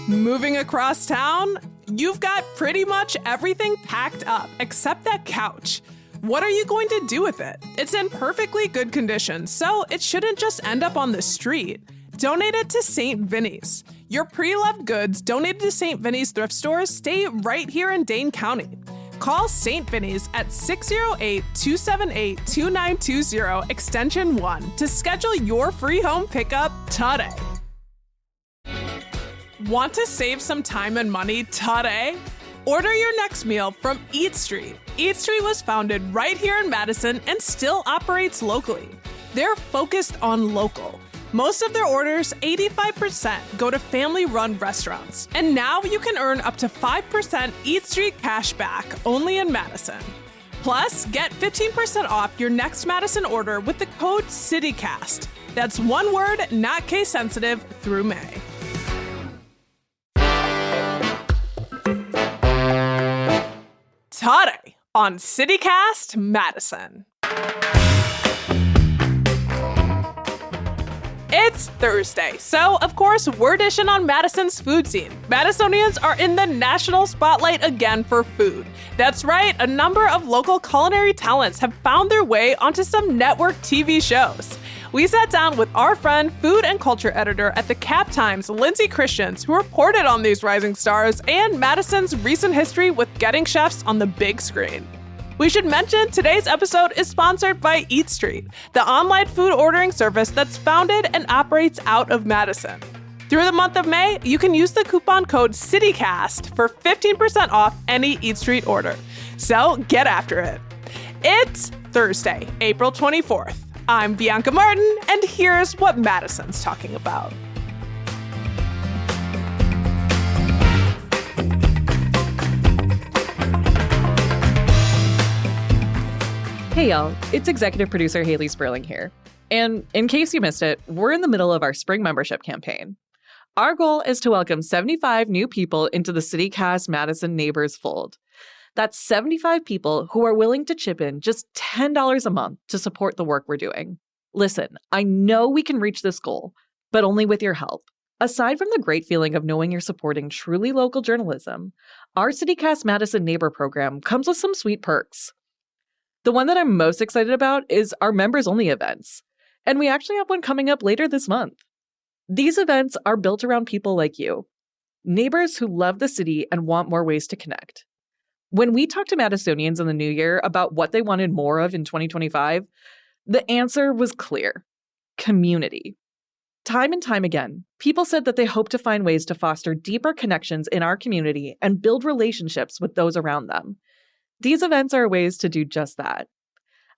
Moving across town? You've got pretty much everything packed up except that couch. What are you going to do with it? It's in perfectly good condition, so it shouldn't just end up on the street. Donate it to St. Vinny's. Your pre-loved goods donated to St. Vinny's thrift stores stay right here in Dane County. Call St. Vinny's at 608-278-2920 extension 1 to schedule your free home pickup today. Want to save some time and money today? Order your next meal from Eat Street. Eat Street was founded right here in Madison and still operates locally. They're focused on local. Most of their orders, 85%, go to family-run restaurants. And now you can earn up to 5% Eat Street cash back only in Madison. Plus, get 15% off your next Madison order with the code CITYCAST. That's one word, not case sensitive, through May. Today on CityCast Madison. It's Thursday, so of course we're dishing on Madison's food scene. Madisonians are in the national spotlight again for food. That's right, a number of local culinary talents have found their way onto some network TV shows. We sat down with our friend, food and culture editor at the Cap Times, Lindsay Christians, who reported on these rising stars and Madison's recent history with getting chefs on the big screen. We should mention today's episode is sponsored by Eat Street, the online food ordering service that's founded and operates out of Madison. Through the month of May, you can use the coupon code CITYCAST for 15% off any Eat Street order. So get after it. It's Thursday, April 24th. I'm Bianca Martin, and here's what Madison's talking about. Hey y'all, it's executive producer Haley Sperling here. And in case you missed it, we're in the middle of our spring membership campaign. Our goal is to welcome 75 new people into the CityCast Madison Neighbors fold. That's 75 people who are willing to chip in just $10 a month to support the work we're doing. Listen, I know we can reach this goal, but only with your help. Aside from the great feeling of knowing you're supporting truly local journalism, our CityCast Madison Neighbor program comes with some sweet perks. The one that I'm most excited about is our members-only events, and we actually have one coming up later this month. These events are built around people like you, neighbors who love the city and want more ways to connect. When we talked to Madisonians in the new year about what they wanted more of in 2025, the answer was clear: community. Time and time again, people said that they hope to find ways to foster deeper connections in our community and build relationships with those around them. These events are ways to do just that.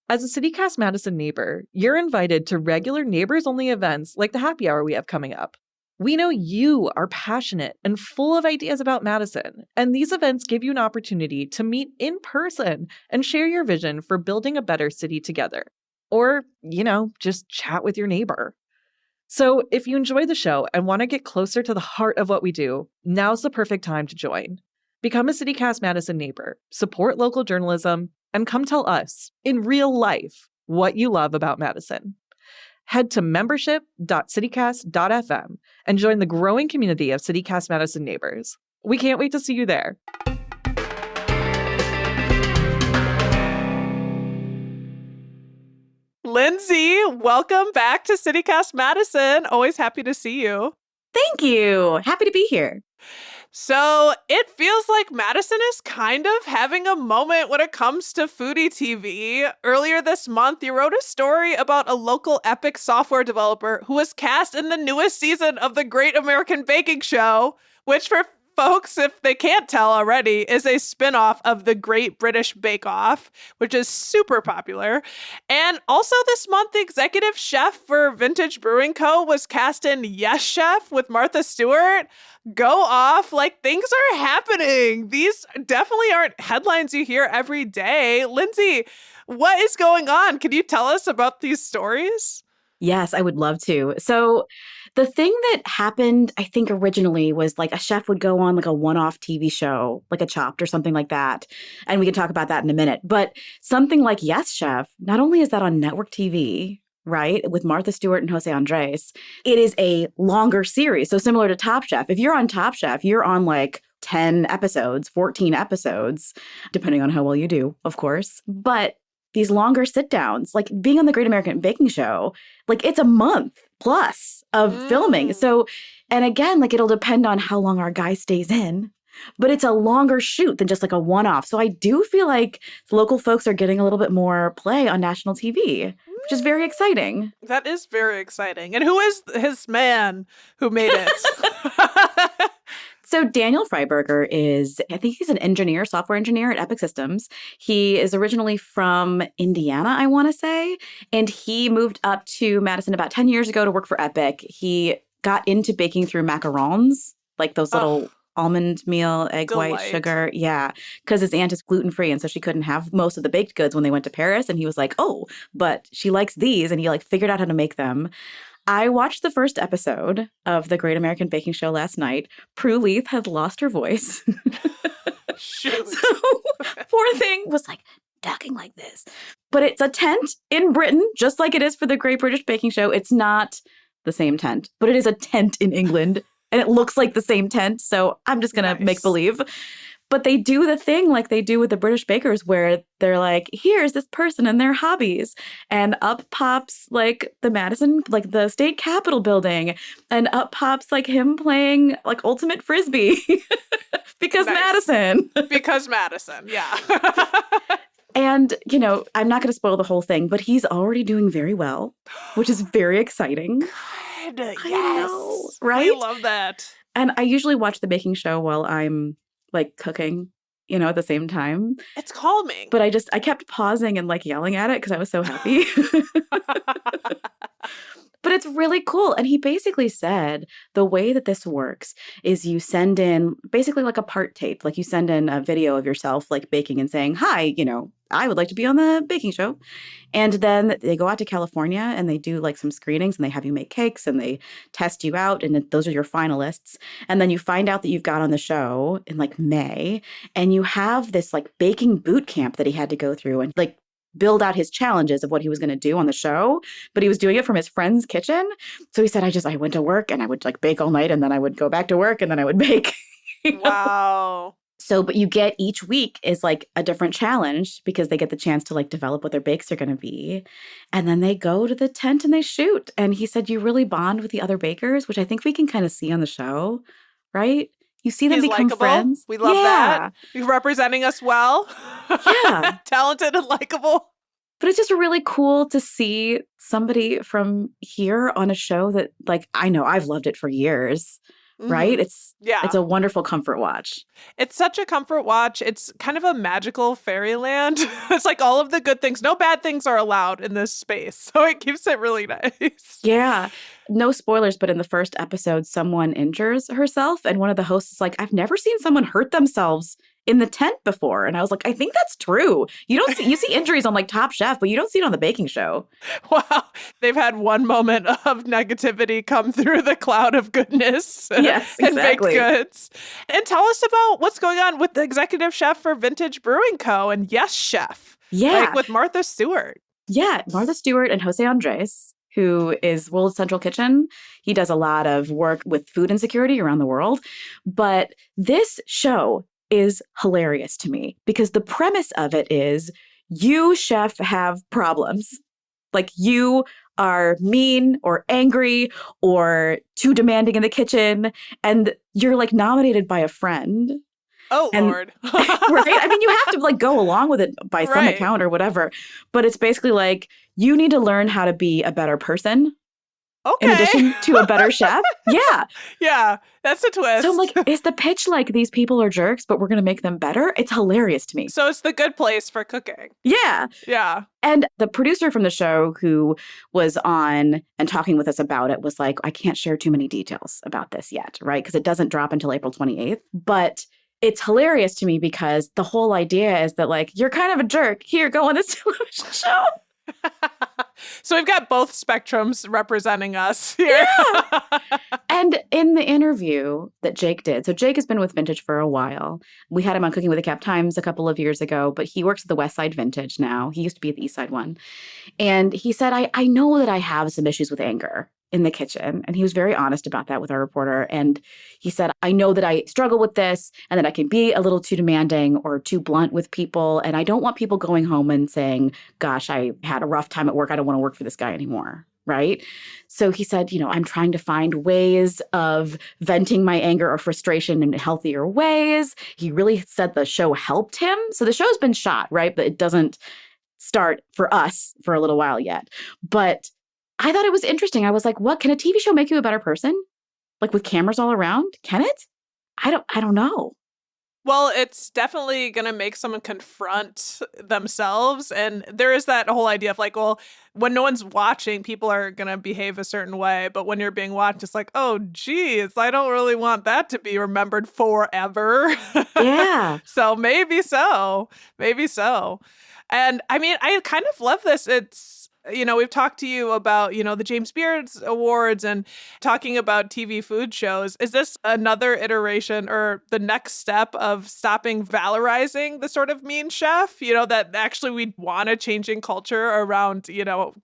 As a CityCast Madison neighbor, you're invited to regular neighbors-only events like the happy hour we have coming up. We know you are passionate and full of ideas about Madison, and these events give you an opportunity to meet in person and share your vision for building a better city together. Or, just chat with your neighbor. So if you enjoy the show and want to get closer to the heart of what we do, now's the perfect time to join. Become a CityCast Madison neighbor, support local journalism, and come tell us, in real life, what you love about Madison. Head to membership.citycast.fm and join the growing community of CityCast Madison neighbors. We can't wait to see you there. Lindsay, welcome back to CityCast Madison. Always happy to see you. Thank you. Happy to be here. So it feels like Madison is kind of having a moment when it comes to foodie TV. Earlier this month, you wrote a story about a local Epic software developer who was cast in the newest season of The Great American Baking Show, which for folks, if they can't tell already, is a spin-off of The Great British Bake Off, which is super popular. And also this month, the executive chef for Vintage Brewing Co. was cast in Yes Chef with Martha Stewart. Go off, like things are happening. These definitely aren't headlines you hear every day. Lindsay, what is going on? Can you tell us about these stories? Yes, I would love to. So the thing that happened, I think originally was like a chef would go on like a one-off TV show, like a Chopped or something like that. And we can talk about that in a minute. But something like Yes Chef, not only is that on network TV, right? With Martha Stewart and Jose Andres. It is a longer series. So similar to Top Chef. If you're on Top Chef, you're on like 10 episodes, 14 episodes, depending on how well you do, of course. But these longer sit downs, like being on the Great American Baking Show, like it's a month plus of filming. So, and again, like it'll depend on how long our guy stays in. But it's a longer shoot than just like a one-off. So I do feel like local folks are getting a little bit more play on national TV, which is very exciting. That is very exciting. And who is his man who made it? So Daniel Freiberger is, I think he's an engineer, software engineer at Epic Systems. He is originally from Indiana, I want to say. And he moved up to Madison about 10 years ago to work for Epic. He got into baking through macarons, like those little almond meal, egg white, sugar. Yeah, because his aunt is gluten-free, and so she couldn't have most of the baked goods when they went to Paris. And he was like, oh, but she likes these. And he like figured out how to make them. I watched the first episode of the Great American Baking Show last night. Prue Leith had lost her voice. Shoot. So poor thing was like talking like this. But it's a tent in Britain, just like it is for the Great British Baking Show. It's not the same tent, but it is a tent in England. And it looks like the same tent, so I'm just going to make believe. But they do the thing like they do with the British bakers where they're like, here's this person and their hobbies. And up pops like the Madison, like the state capitol building. And up pops like him playing like ultimate frisbee. Because Madison. Because Madison, yeah. And, you know, I'm not going to spoil the whole thing, but he's already doing very well, which is very exciting. Good. Yes. I know, right? I love that. And I usually watch the baking show while I'm like cooking, you know, at the same time. It's calming. But I kept pausing and like yelling at it because I was so happy. But it's really cool. And he basically said the way that this works is you send in basically like a part tape. Like you send in a video of yourself like baking and saying, hi, you know, I would like to be on the baking show. And then they go out to California and they do like some screenings and they have you make cakes and they test you out. And those are your finalists. And then you find out that you've got on the show in like May. And you have this like baking boot camp that he had to go through and like build out his challenges of what he was going to do on the show, but he was doing it from his friend's kitchen. So he said, I went to work and I would like bake all night and then I would go back to work and then I would bake. Wow. So, but you get each week is like a different challenge because they get the chance to like develop what their bakes are going to be. And then they go to the tent and they shoot. And he said, you really bond with the other bakers, which I think we can kind of see on the show, right? You see them become likable. Friends. We love that. He's representing us well. Yeah. Talented and likable. But it's just really cool to see somebody from here on a show that, like, I know I've loved it for years, right? It's a wonderful comfort watch. It's such a comfort watch. It's kind of a magical fairyland. It's like all of the good things. No bad things are allowed in this space. So it keeps it really nice. Yeah. No spoilers, but in the first episode, someone injures herself. And one of the hosts is like, I've never seen someone hurt themselves in the tent before. And I was like, I think that's true. You see injuries on like Top Chef, but you don't see it on the baking show. Wow. They've had one moment of negativity come through the cloud of goodness. Yes, exactly. And baked goods. And tell us about what's going on with the executive chef for Vintage Brewing Co. and Yes Chef. Yeah. Like with Martha Stewart. Yeah. Martha Stewart and Jose Andres, who is World Central Kitchen. He does a lot of work with food insecurity around the world. But this show is hilarious to me because the premise of it is you, chef, have problems. Like you are mean or angry or too demanding in the kitchen and you're like nominated by a friend. Oh, Lord. Right? I mean, you have to like go along with it by some account or whatever. But it's basically like you need to learn how to be a better person. Okay. In addition to a better chef. Yeah. Yeah. That's a twist. So I'm like, is the pitch like these people are jerks, but we're going to make them better? It's hilarious to me. So it's the good place for cooking. Yeah. Yeah. And the producer from the show who was on and talking with us about it was like, I can't share too many details about this yet, right? Because it doesn't drop until April 28th. But it's hilarious to me because the whole idea is that like, you're kind of a jerk. Here, go on this television show. So we've got both spectrums representing us here. Yeah. And in the interview that Jake did, so Jake has been with Vintage for a while. We had him on Cooking with the Cap Times a couple of years ago, but he works at the West Side Vintage now. He used to be at the East Side one. And he said, I know that I have some issues with anger in the kitchen. And he was very honest about that with our reporter. And he said, I know that I struggle with this and that I can be a little too demanding or too blunt with people. And I don't want people going home and saying, gosh, I had a rough time at work. I don't want to work for this guy anymore. Right. So he said, I'm trying to find ways of venting my anger or frustration in healthier ways. He really said the show helped him. So the show's been shot, right? But it doesn't start for us for a little while yet. But I thought it was interesting. I was like, what? Can a TV show make you a better person? Like with cameras all around? Can it? I don't know. Well, it's definitely going to make someone confront themselves. And there is that whole idea of like, well, when no one's watching, people are going to behave a certain way. But when you're being watched, it's like, oh, geez, I don't really want that to be remembered forever. Yeah. So maybe so. Maybe so. And I mean, I kind of love this. It's, we've talked to you about, the James Beard Awards and talking about TV food shows. Is this another iteration or the next step of stopping valorizing the sort of mean chef, that actually we want a changing culture around,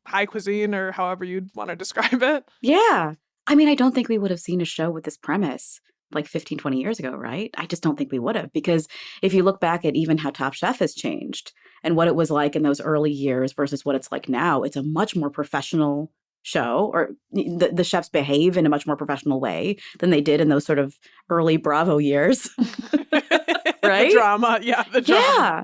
high cuisine or however you'd want to describe it? Yeah. I mean, I don't think we would have seen a show with this premise like 15, 20 years ago, right? I just don't think we would have, because if you look back at even how Top Chef has changed and what it was like in those early years versus what it's like now, it's a much more professional show, or the chefs behave in a much more professional way than they did in those sort of early Bravo years. Right? The drama. Yeah. The drama. Yeah.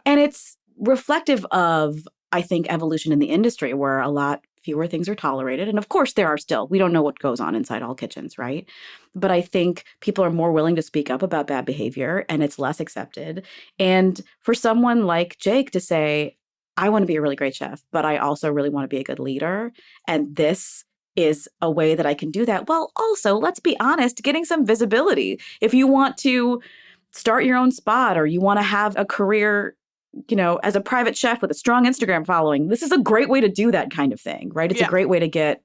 And it's reflective of, I think, evolution in the industry where a lot fewer things are tolerated. And of course, there are still. We don't know what goes on inside all kitchens, right? But I think people are more willing to speak up about bad behavior and it's less accepted. And for someone like Jake to say, I want to be a really great chef, but I also really want to be a good leader. And this is a way that I can do that. Well, also, let's be honest, getting some visibility. If you want to start your own spot or you want to have a career as a private chef with a strong Instagram following, this is a great way to do that kind of thing, right? It's a great way to get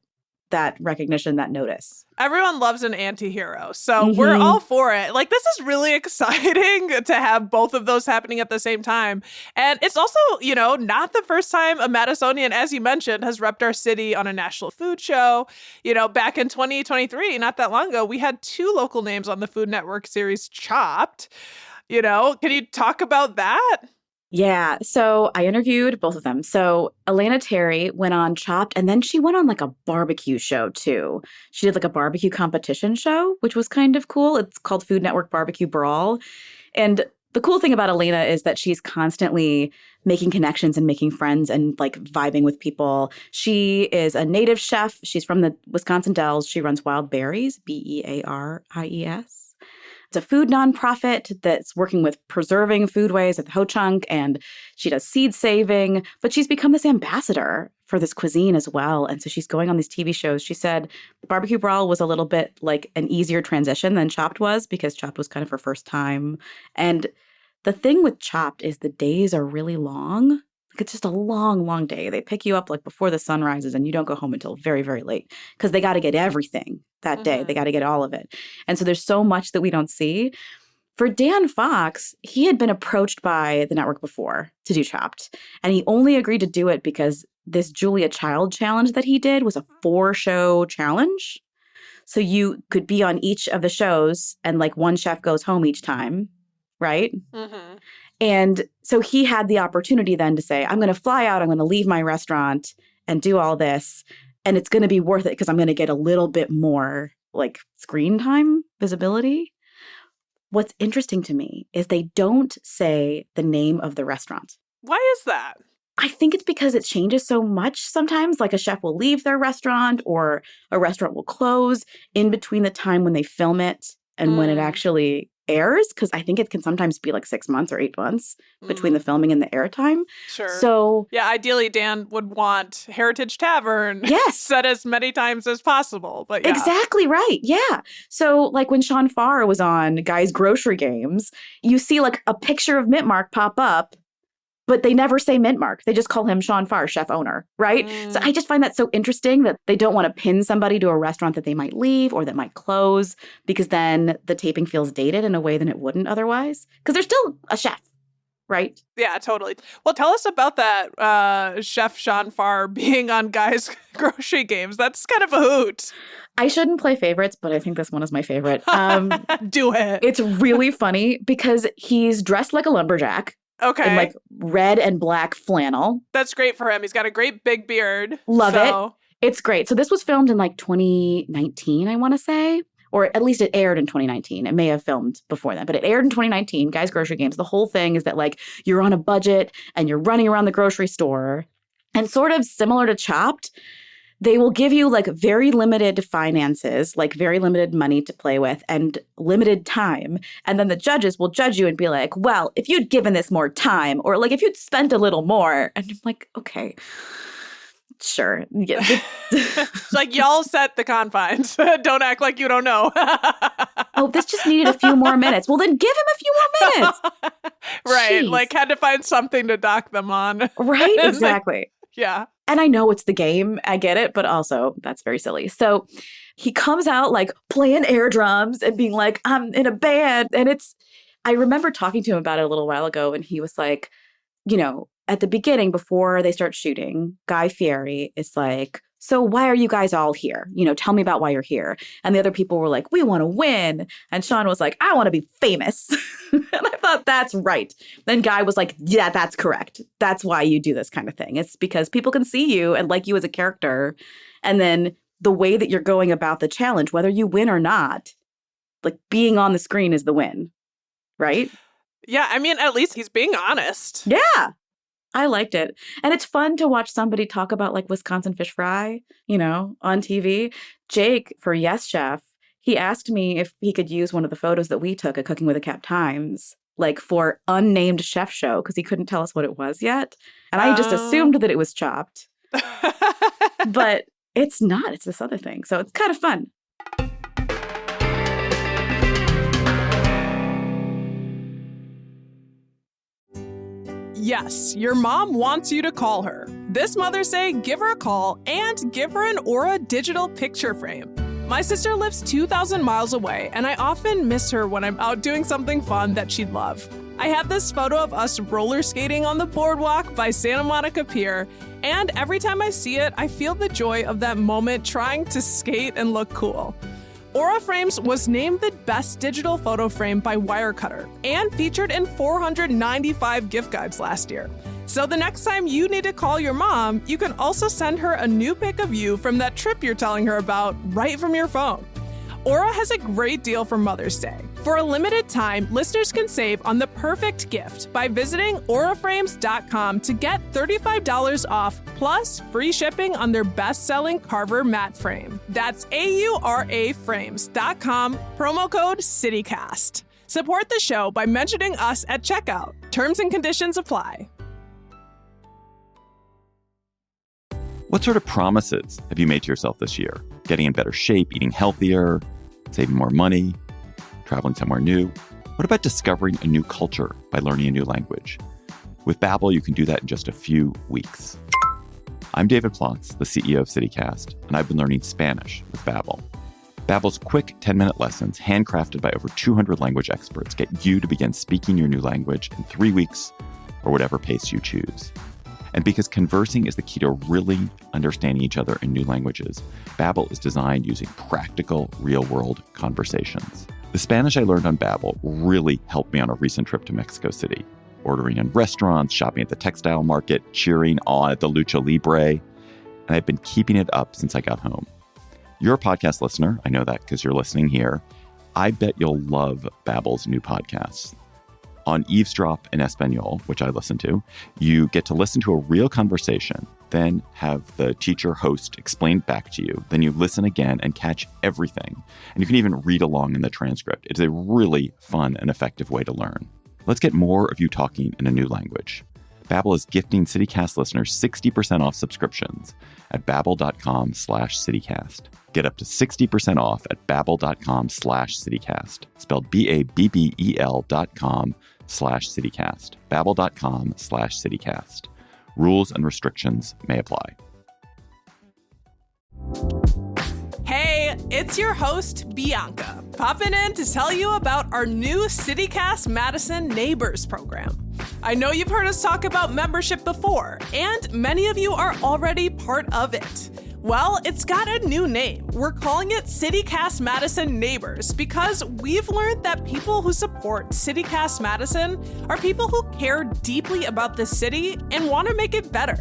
that recognition, that notice. Everyone loves an anti-hero, so we're all for it. Like, this is really exciting to have both of those happening at the same time. And it's also, not the first time a Madisonian, as you mentioned, has repped our city on a national food show. Back in 2023, not that long ago, we had 2 local names on the Food Network series Chopped. Can you talk about that? Yeah. So I interviewed both of them. So Elena Terry went on Chopped, and then she went on like a barbecue show too. She did like a barbecue competition show, which was kind of cool. It's called Food Network Barbecue Brawl. And the cool thing about Elena is that she's constantly making connections and making friends and like vibing with people. She is a native chef. She's from the Wisconsin Dells. She runs Wild Berries, Bearies. It's a food nonprofit that's working with preserving foodways at the Ho Chunk, and she does seed saving, but she's become this ambassador for this cuisine as well. And so she's going on these TV shows. She said Barbecue Brawl was a little bit like an easier transition than Chopped was, because Chopped was kind of her first time. And the thing with Chopped is the days are really long. Like, it's just a long, long day. They pick you up like before the sun rises and you don't go home until very, very late because they got to get everything that day. They got to get all of it. And so there's so much that we don't see. For Dan Fox, he had been approached by the network before to do Chopped, and he only agreed to do it because this Julia Child challenge that he did was a 4-show challenge. So you could be on each of the shows and like one chef goes home each time, right? Mm-hmm. And so he had the opportunity then to say, I'm going to fly out, I'm going to leave my restaurant and do all this. And it's going to be worth it because I'm going to get a little bit more like screen time, visibility. What's interesting to me is they don't say the name of the restaurant. Why is that? I think it's because it changes so much sometimes. Like a chef will leave their restaurant or a restaurant will close in between the time when they film it and when it actually airs, because I think it can sometimes be like 6 months or 8 months between the filming and the airtime. Sure. So yeah, ideally Dan would want Heritage Tavern set as many times as possible. But yeah. Exactly right. Yeah. So like when Sean Farr was on Guy's Grocery Games, you see like a picture of Mitmark pop up, but they never say Mint Mark. They just call him Sean Farr, chef owner, right? So I just find that so interesting that they don't want to pin somebody to a restaurant that they might leave or that might close, because then the taping feels dated in a way than it wouldn't otherwise. Because they're still a chef, right? Yeah, totally. Well, tell us about that Chef Sean Farr being on Guys Grocery Games. That's kind of a hoot. I shouldn't play favorites, but I think this one is my favorite. Do it. It's really funny because he's dressed like a lumberjack. Okay. In like red and black flannel. That's great for him. He's got a great big beard. Love it. It's great. So this was filmed in like 2019, I want to say. Or at least it aired in 2019. It may have filmed before that, but it aired in 2019, Guys Grocery Games. The whole thing is that like you're on a budget and you're running around the grocery store. And sort of similar to Chopped, they will give you like very limited finances, like very limited money to play with and limited time. And then the judges will judge you and be like, well, if you'd given this more time or like if you'd spent a little more. And I'm like, okay, sure. Yeah. It's like y'all set the confines. Don't act like you don't know. Oh, this just needed a few more minutes. Well, then give him a few more minutes. Right. Jeez. Like had to find something to dock them on. Right. Exactly. Like, yeah. And I know it's the game. I get it. But also that's very silly. So he comes out like playing air drums and being like, I'm in a band. And I remember talking to him about it a little while ago. And he was like, you know, at the beginning, before they start shooting, Guy Fieri is like, so why are you guys all here? You know, tell me about why you're here. And the other people were like, we want to win. And Sean was like, I want to be famous. And I thought, that's right. Then Guy was like, yeah, that's correct. That's why you do this kind of thing. It's because people can see you and like you as a character. And then the way that you're going about the challenge, whether you win or not, like being on the screen is the win. Right? Yeah. I mean, at least he's being honest. Yeah. I liked it. And it's fun to watch somebody talk about like Wisconsin fish fry, you know, on TV. Jake for Yes Chef, he asked me if he could use one of the photos that we took at Cooking with the Cap Times, like for unnamed chef show, because he couldn't tell us what it was yet. And I just assumed that it was Chopped. But it's not. It's this other thing. So it's kind of fun. Yes, your mom wants you to call her. This Mother's Day, give her a call and give her an Aura digital picture frame. My sister lives 2,000 miles away, and I often miss her when I'm out doing something fun that she'd love. I have this photo of us roller skating on the boardwalk by Santa Monica Pier, and every time I see it, I feel the joy of that moment trying to skate and look cool. Aura Frames was named the best digital photo frame by Wirecutter and featured in 495 gift guides last year. So the next time you need to call your mom, you can also send her a new pic of you from that trip you're telling her about right from your phone. Aura has a great deal for Mother's Day. For a limited time, listeners can save on the perfect gift by visiting auraframes.com to get $35 off plus free shipping on their best-selling Carver matte frame. That's auraframes.com, promo code CityCast. Support the show by mentioning us at checkout. Terms and conditions apply. What sort of promises have you made to yourself this year? Getting in better shape, eating healthier, saving more money, traveling somewhere new? What about discovering a new culture by learning a new language? With Babbel, you can do that in just a few weeks. I'm David Plotz, the CEO of CityCast, and I've been learning Spanish with Babbel. Babbel's quick 10-minute lessons, handcrafted by over 200 language experts, get you to begin speaking your new language in 3 weeks or whatever pace you choose. And because conversing is the key to really understanding each other in new languages, Babbel is designed using practical, real-world conversations. The Spanish I learned on Babbel really helped me on a recent trip to Mexico City, ordering in restaurants, shopping at the textile market, cheering on at the Lucha Libre, and I've been keeping it up since I got home. You're a podcast listener. I know that because you're listening here. I bet you'll love Babbel's new podcasts. On Eavesdrop in Espanol, which I listen to, you get to listen to a real conversation, then have the teacher host explain back to you. Then you listen again and catch everything. And you can even read along in the transcript. It's a really fun and effective way to learn. Let's get more of you talking in a new language. Babbel is gifting CityCast listeners 60% off subscriptions at babbel.com/citycast. Get up to 60% off at babbel.com/citycast. Spelled BABBEL.com/citycast. Babbel.com/citycast. Rules and restrictions may apply. Hey, it's your host, Bianca, popping in to tell you about our new CityCast Madison Neighbors program. I know you've heard us talk about membership before, and many of you are already part of it. Well, it's got a new name. We're calling it CityCast Madison Neighbors because we've learned that people who support CityCast Madison are people who care deeply about the city and want to make it better.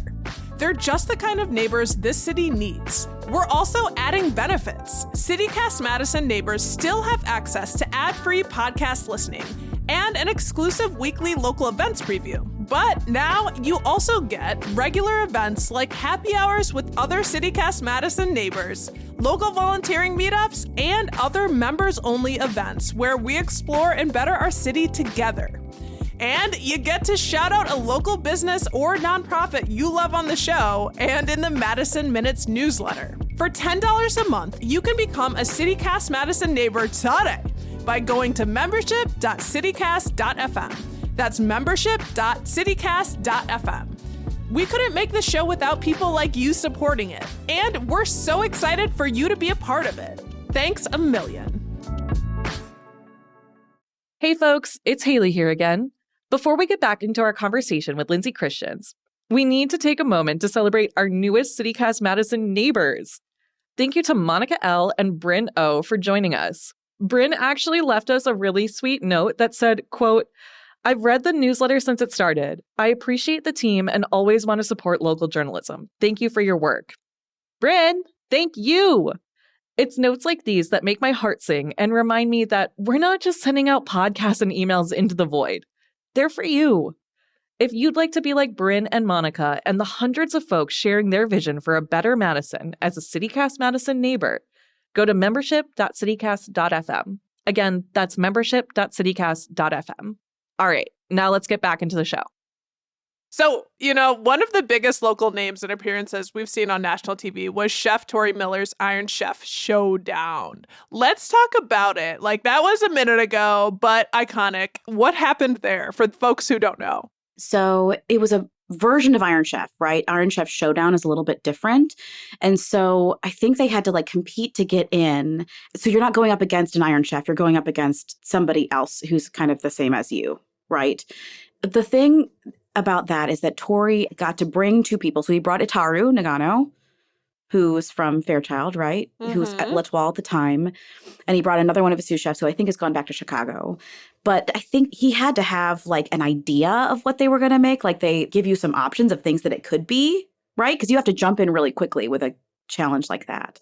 They're just the kind of neighbors this city needs. We're also adding benefits. CityCast Madison Neighbors still have access to ad-free podcast listening and an exclusive weekly local events preview. But now you also get regular events like happy hours with other CityCast Madison neighbors, local volunteering meetups, and other members-only events where we explore and better our city together. And you get to shout out a local business or nonprofit you love on the show and in the Madison Minutes newsletter. For $10 a month, you can become a CityCast Madison neighbor today by going to membership.citycast.fm. That's membership.citycast.fm. We couldn't make the show without people like you supporting it, and we're so excited for you to be a part of it. Thanks a million. Hey folks, it's Haley here again. Before we get back into our conversation with Lindsay Christians, we need to take a moment to celebrate our newest CityCast Madison neighbors. Thank you to Monica L. and Bryn O. for joining us. Bryn actually left us a really sweet note that said, quote, "I've read the newsletter since it started. I appreciate the team and always want to support local journalism. Thank you for your work." Bryn, thank you. It's notes like these that make my heart sing and remind me that we're not just sending out podcasts and emails into the void. They're for you. If you'd like to be like Bryn and Monica and the hundreds of folks sharing their vision for a better Madison as a CityCast Madison neighbor, go to membership.citycast.fm. Again, that's membership.citycast.fm. All right, now let's get back into the show. So, one of the biggest local names and appearances we've seen on national TV was Chef Tori Miller's Iron Chef Showdown. Let's talk about it. That was a minute ago, but iconic. What happened there for folks who don't know? So it was a version of Iron Chef, right? Iron Chef Showdown is a little bit different. And so I think they had to compete to get in. So you're not going up against an Iron Chef. You're going up against somebody else who's kind of the same as you, right? The thing about that is that Tori got to bring two people. So he brought Itaru Nagano, who was from Fairchild, right? Who was at L'Etoile at the time. And he brought another one of his sous chefs who I think has gone back to Chicago. But I think he had to have an idea of what they were going to make. They give you some options of things that it could be, right? Because you have to jump in really quickly with a challenge like that.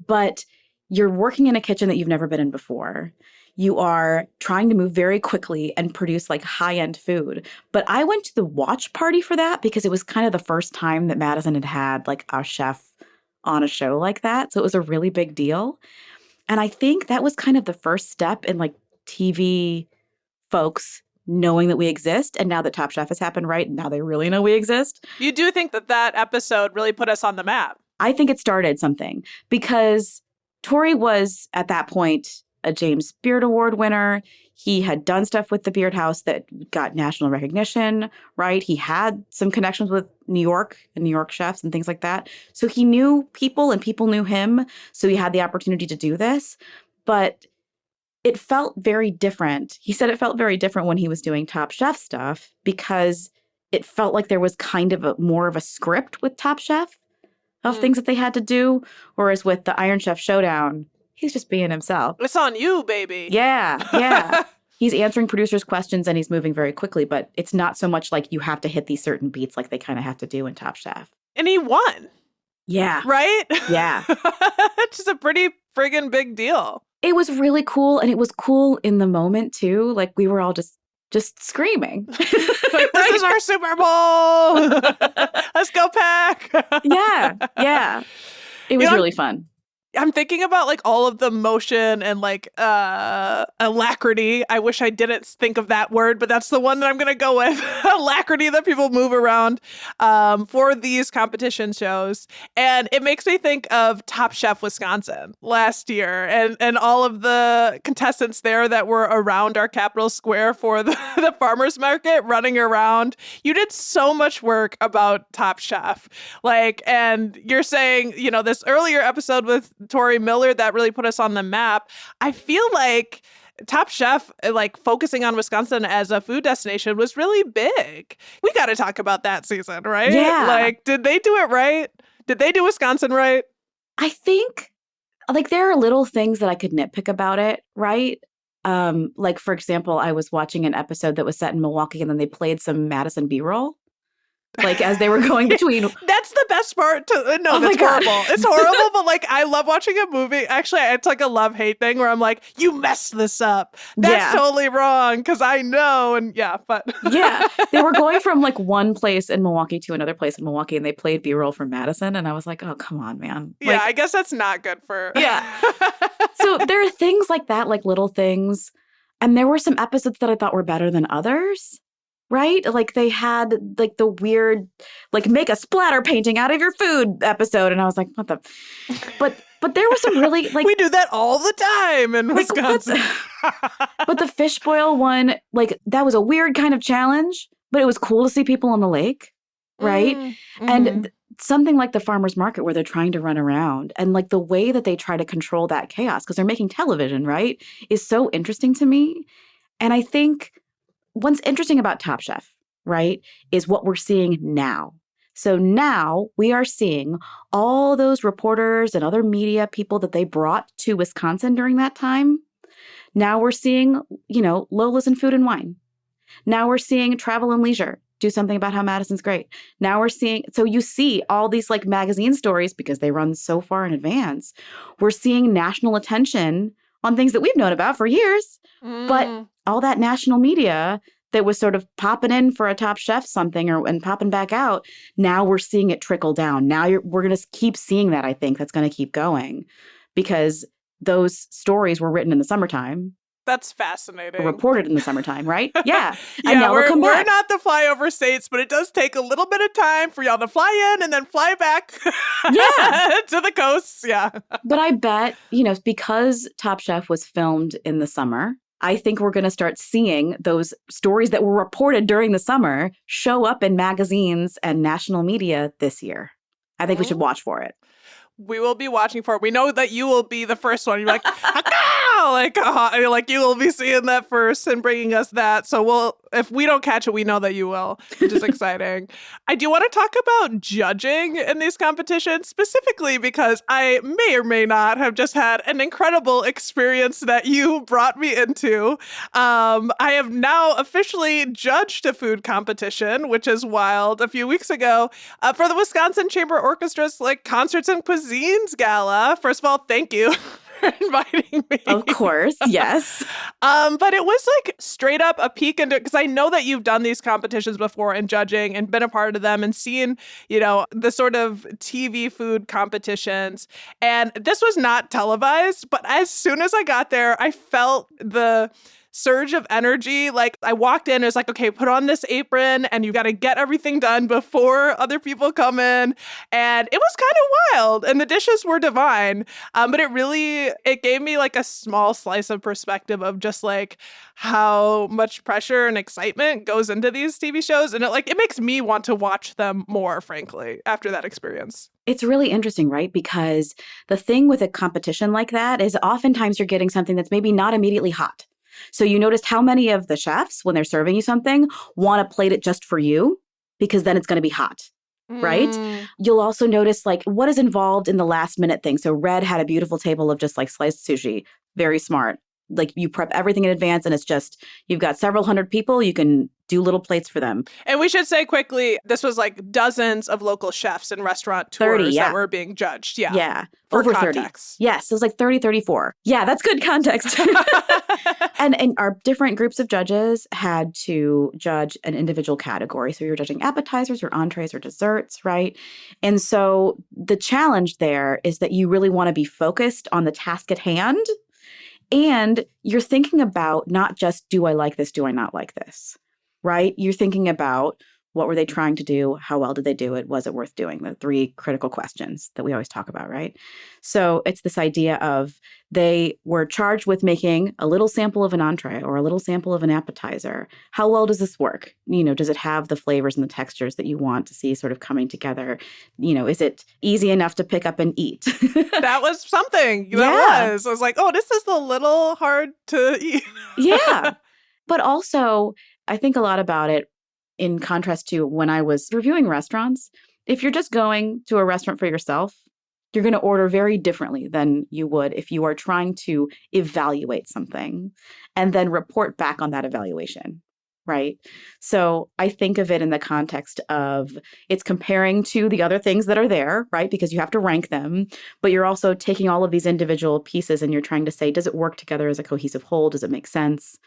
But you're working in a kitchen that you've never been in before. You are trying to move very quickly and produce high-end food. But I went to the watch party for that because it was kind of the first time that Madison had a chef on a show like that. So it was a really big deal. And I think that was kind of the first step in TV folks knowing that we exist. And now that Top Chef has happened, right? Now they really know we exist. You do think that episode really put us on the map? I think it started something because Tori was at that point a James Beard Award winner. He had done stuff with the Beard House that got national recognition, right? He had some connections with New York and New York chefs and things like that. So he knew people and people knew him. So he had the opportunity to do this. But it felt very different. He said it felt very different when he was doing Top Chef stuff because it felt like there was kind of more of a script with Top Chef of things that they had to do. Whereas with the Iron Chef Showdown, he's just being himself. It's on you, baby. Yeah. He's answering producers' questions and he's moving very quickly, but it's not so much you have to hit these certain beats like they kind of have to do in Top Chef. And he won. Yeah. Right? Yeah. It's just a pretty friggin' big deal. It was really cool, and it was cool in the moment, too. We were all just screaming. This is our Super Bowl! Let's go Pack! Yeah. It was really fun. I'm thinking about like all of the motion and like alacrity. I wish I didn't think of that word, but that's the one that I'm going to go with. Alacrity that people move around for these competition shows. And it makes me think of Top Chef Wisconsin last year and all of the contestants there that were around our Capitol Square for the farmers market running around. You did so much work about Top Chef. Like, and you're saying, you know, this earlier episode with Tori Miller that really put us on the map. I feel like Top Chef, like focusing on Wisconsin as a food destination was really big. We got to talk about that season, right? Yeah. Like, did they do it right? Did they do Wisconsin right? I think like there are little things that I could nitpick about it, right? Like, for example, I was watching an episode that was set in Milwaukee and then they played some Madison B-roll. Like as they were going between. That's the best part. No, Oh that's my God. horrible. It's horrible, but like I love watching a movie. Actually, it's like a love-hate thing where I'm like, you messed this up. That's Yeah. totally wrong because I know. And yeah, but Yeah. They were going from like one place in Milwaukee to another place in Milwaukee and they played B-roll from Madison. And I was like, oh, come on, man. yeah, Like, I guess that's not good for. Yeah. So there are things like that, like little things. And there were some episodes that I thought were better than others. Right? Like they had like the weird, like make a splatter painting out of your food episode. And I was like, what the? But there was some really like. We do that all the time in like, Wisconsin. But the fish boil one, like that was a weird kind of challenge, but it was cool to see people on the lake. Right? Mm-hmm. And something like the farmer's market where they're trying to run around and like the way that they try to control that chaos because they're making television, right? Is so interesting to me. And I think what's interesting about Top Chef, right, is what we're seeing now. So now we are seeing all those reporters and other media people that they brought to Wisconsin during that time. Now we're seeing, you know, Lola's in Food and Wine. Now we're seeing Travel and Leisure do something about how Madison's great. Now we're seeing, so you see all these like magazine stories because they run so far in advance. We're seeing national attention on things that we've known about for years. But all that national media that was sort of popping in for a Top Chef something and popping back out, now we're seeing it trickle down. Now we're going to keep seeing that, I think. That's going to keep going because those stories were written in the summertime. That's fascinating. Reported in the summertime, right? Yeah. Yeah, And now we're they'll come back. not the flyover states, but it does take a little bit of time for y'all to fly in and then fly back Yeah. to the coasts. Yeah. But I bet, you know, because Top Chef was filmed in the summer, I think we're going to start seeing those stories that were reported during the summer show up in magazines and national media this year. I think we should watch for it. We will be watching for it. We know that you will be the first one. You're like, like you will be seeing that first and bringing us that. So if we don't catch it, we know that you will, which is exciting. I do want to talk about judging in these competitions, specifically because I may or may not have just had an incredible experience that you brought me into. I have now officially judged a food competition, which is wild, a few weeks ago for the Wisconsin Chamber Orchestra's like Concerts and Cuisines Gala. First of all, thank you for inviting me. Of course, yes. But it was like straight up a peek into it because I know that you've done these competitions before and judging and been a part of them and seen, you know, the sort of TV food competitions. And this was not televised, but as soon as I got there, I felt the surge of energy. Like I walked in, it was like, okay, put on this apron and you got to get everything done before other people come in. And it was kind of wild and the dishes were divine. But it gave me like a small slice of perspective of just like how much pressure and excitement goes into these TV shows. And it makes me want to watch them more, frankly, after that experience. It's really interesting, right? Because the thing with a competition like that is oftentimes you're getting something that's maybe not immediately hot. So you noticed how many of the chefs, when they're serving you something, want to plate it just for you because then it's going to be hot, right? You'll also notice like what is involved in the last minute thing. So Red had a beautiful table of just like sliced sushi. Very smart. Like you prep everything in advance and it's just, you've got several hundred people. You can do little plates for them. And we should say quickly, this was like dozens of local chefs and restaurateurs 30, that were being judged. Yeah. Yeah. For Over context. 30. Yes, it was like 30, 34. Yeah, that's good context. And our different groups of judges had to judge an individual category. So you're judging appetizers or entrees or desserts, right? And so the challenge there is that you really want to be focused on the task at hand. And you're thinking about not just, do I like this? Do I not like this? Right? You're thinking about, what were they trying to do? How well did they do it? Was it worth doing? The 3 critical questions that we always talk about, right? So it's this idea of they were charged with making a little sample of an entree or a little sample of an appetizer. How well does this work? Does it have the flavors and the textures that you want to see sort of coming together? Is it easy enough to pick up and eat? That was something. That was. I was like, oh, this is a little hard to eat. Yeah. But also, I think a lot about it in contrast to when I was reviewing restaurants. If you're just going to a restaurant for yourself, you're going to order very differently than you would if you are trying to evaluate something and then report back on that evaluation, right? So I think of it in the context of it's comparing to the other things that are there, right? Because you have to rank them, but you're also taking all of these individual pieces and you're trying to say, does it work together as a cohesive whole? Does it make sense?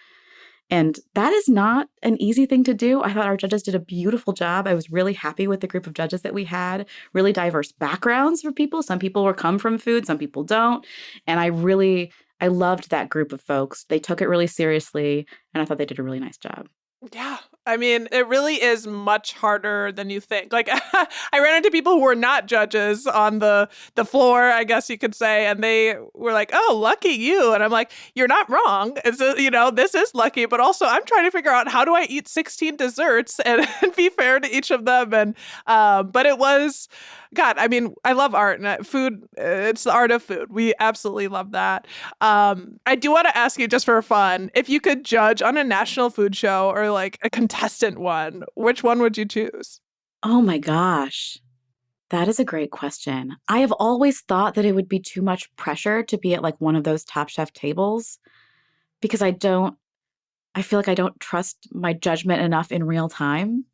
And that is not an easy thing to do. I thought our judges did a beautiful job. I was really happy with the group of judges that we had, really diverse backgrounds for people. Some people come from food, some people don't. And I loved that group of folks. They took it really seriously, and I thought they did a really nice job. Yeah. I mean, it really is much harder than you think. Like, I ran into people who were not judges on the floor, I guess you could say, and they were like, oh, lucky you. And I'm like, you're not wrong. This is lucky, but also I'm trying to figure out how do I eat 16 desserts and be fair to each of them. And but it was, God, I mean, I love art and food. It's the art of food. We absolutely love that. I do want to ask you, just for fun, if you could judge on a national food show or like a contestant one, which one would you choose? Oh my gosh. That is a great question. I have always thought that it would be too much pressure to be at like one of those Top Chef tables because I feel like I don't trust my judgment enough in real time.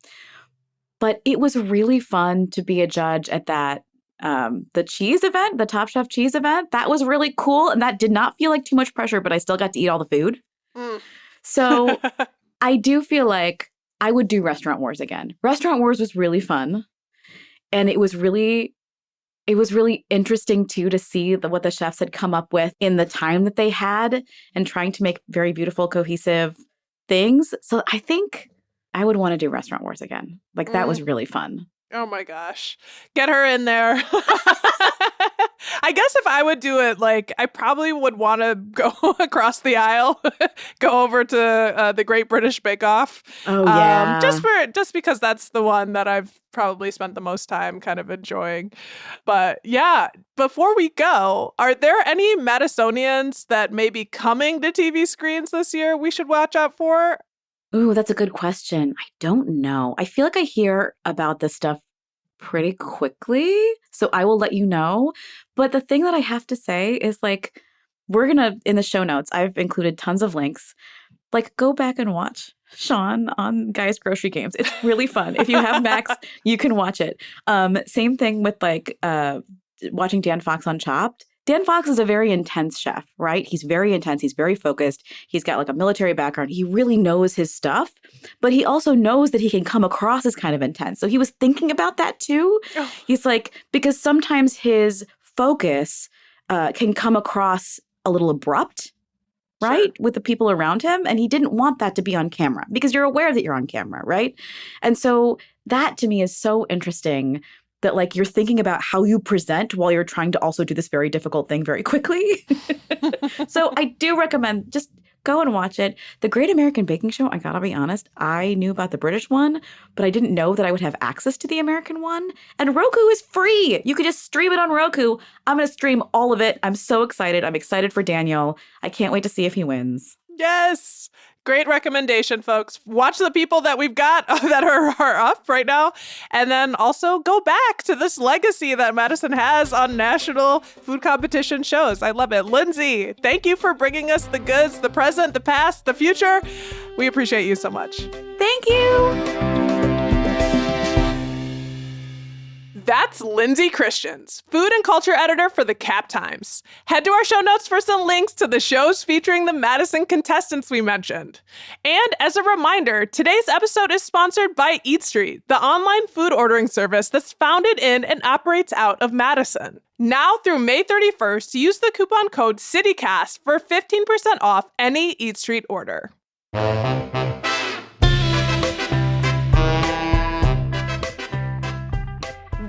But it was really fun to be a judge at that, the cheese event, the Top Chef cheese event. That was really cool. And that did not feel like too much pressure, but I still got to eat all the food. So I do feel like I would do Restaurant Wars again. Restaurant Wars was really fun. And it was really interesting too to see what the chefs had come up with in the time that they had and trying to make very beautiful, cohesive things. So I think I would want to do Restaurant Wars again. Like that was really fun. Oh my gosh. Get her in there. I guess if I would do it, like I probably would want to go across the aisle, go over to the Great British Bake Off. Oh yeah. Just because that's the one that I've probably spent the most time kind of enjoying. But yeah, before we go, are there any Madisonians that may be coming to TV screens this year we should watch out for? Ooh, that's a good question. I don't know. I feel like I hear about this stuff pretty quickly, so I will let you know. But the thing that I have to say is like, in the show notes, I've included tons of links. Like, go back and watch Sean on Guy's Grocery Games. It's really fun. If you have Max, you can watch it. Same thing with like watching Dan Fox on Chopped. Dan Fox is a very intense chef, right? He's very intense. He's very focused. He's got like a military background. He really knows his stuff, but he also knows that he can come across as kind of intense. So he was thinking about that too. Oh. He's like, because sometimes his focus can come across a little abrupt, right? Sure. With the people around him. And he didn't want that to be on camera because you're aware that you're on camera, right? And so that to me is so interesting that like you're thinking about how you present while you're trying to also do this very difficult thing very quickly. So I do recommend just go and watch it. The Great American Baking Show, I gotta be honest, I knew about the British one, but I didn't know that I would have access to the American one. And Roku is free. You could just stream it on Roku. I'm gonna stream all of it. I'm so excited. I'm excited for Daniel. I can't wait to see if he wins. Yes. Great recommendation, folks. Watch the people that we've got that are up right now. And then also go back to this legacy that Madison has on national food competition shows. I love it. Lindsay, thank you for bringing us the goods, the present, the past, the future. We appreciate you so much. Thank you. That's Lindsay Christians, food and culture editor for the Cap Times. Head to our show notes for some links to the shows featuring the Madison contestants we mentioned. And as a reminder, today's episode is sponsored by Eat Street, the online food ordering service that's founded in and operates out of Madison. Now through May 31st, use the coupon code CityCast for 15% off any Eat Street order.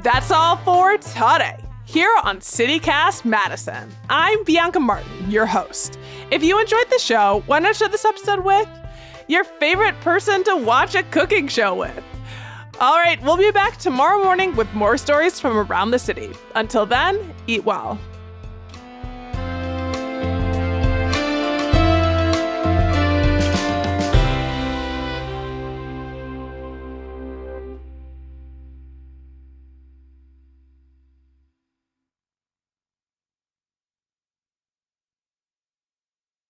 That's all for today, here on CityCast Madison. I'm Bianca Martin, your host. If you enjoyed the show, why not share this episode with your favorite person to watch a cooking show with? All right, we'll be back tomorrow morning with more stories from around the city. Until then, eat well.